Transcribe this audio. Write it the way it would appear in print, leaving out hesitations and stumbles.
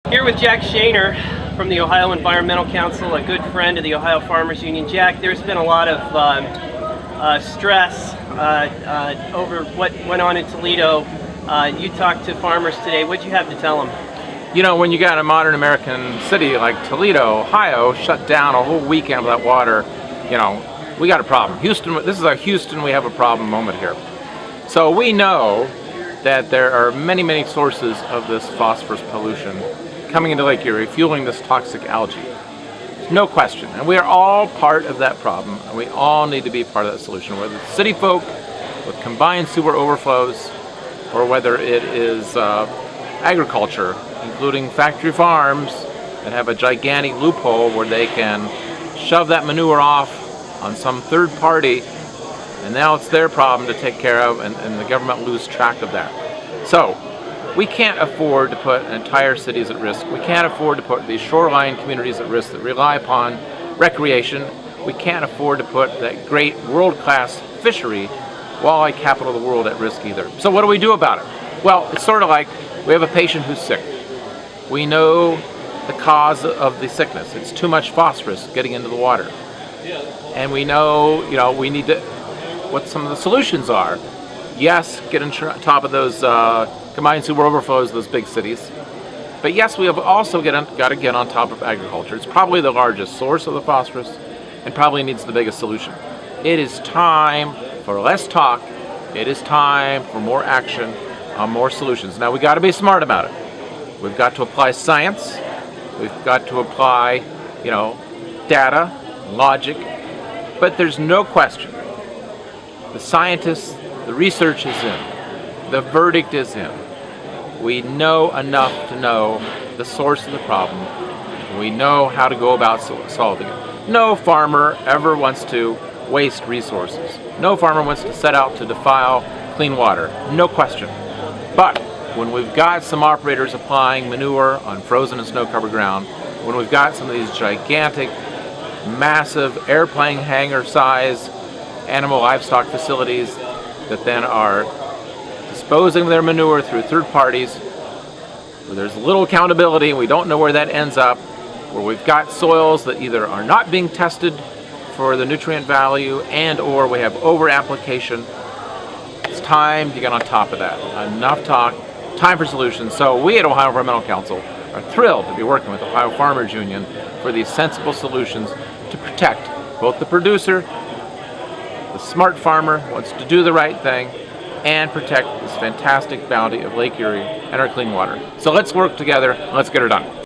Here with Jack Shaner from the Ohio Environmental Council, a good friend of the Ohio Farmers Union. Jack, there's been a lot of stress over what went on in Toledo. You talked to farmers today. What'd you have to tell them? You know, when you got a modern American city like Toledo, Ohio, shut down a whole weekend without water, you know, we got a problem. Houston, this is a Houston, we have a problem moment here. So we know that there are many, many sources of this phosphorus pollution coming into Lake Erie, fueling this toxic algae. No question. And we are all part of that problem, and we all need to be part of that solution, whether it's city folk with combined sewer overflows, or whether it is agriculture, including factory farms that have a gigantic loophole where they can shove that manure off on some third party, and now it's their problem to take care of, and the government lose track of that. So we can't afford to put entire cities at risk. We can't afford to put these shoreline communities at risk that rely upon recreation. We can't afford to put that great world-class fishery, walleye capital of the world, at risk either. So what do we do about it? Well, it's sort of like we have a patient who's sick. We know the cause of the sickness. It's too much phosphorus getting into the water. And we know, we need to, what some of the solutions are. Yes, get on top of those combined sewer overflows, those big cities. But yes, we have also got to get on top of agriculture. It's probably the largest source of the phosphorus and probably needs the biggest solution. It is time for less talk. It is time for more action on more solutions. Now we got to be smart about it. We've got to apply science. We've got to apply, data, logic. But there's no question. The scientists, the research is in. The verdict is in. We know enough to know the source of the problem. We know how to go about solving it. No farmer ever wants to waste resources. No farmer wants to set out to defile clean water. No question. But when we've got some operators applying manure on frozen and snow-covered ground, when we've got some of these gigantic, massive airplane hangar size animal livestock facilities that then are disposing of their manure through third parties, where there's little accountability and we don't know where that ends up, where we've got soils that either are not being tested for the nutrient value and or we have over application. It's time to get on top of that. Enough talk, time for solutions. So we at Ohio Environmental Council are thrilled to be working with the Ohio Farmers Union for these sensible solutions to protect both the producer, the smart farmer who wants to do the right thing, and protect this fantastic bounty of Lake Erie and our clean water. So let's work together and let's get her done.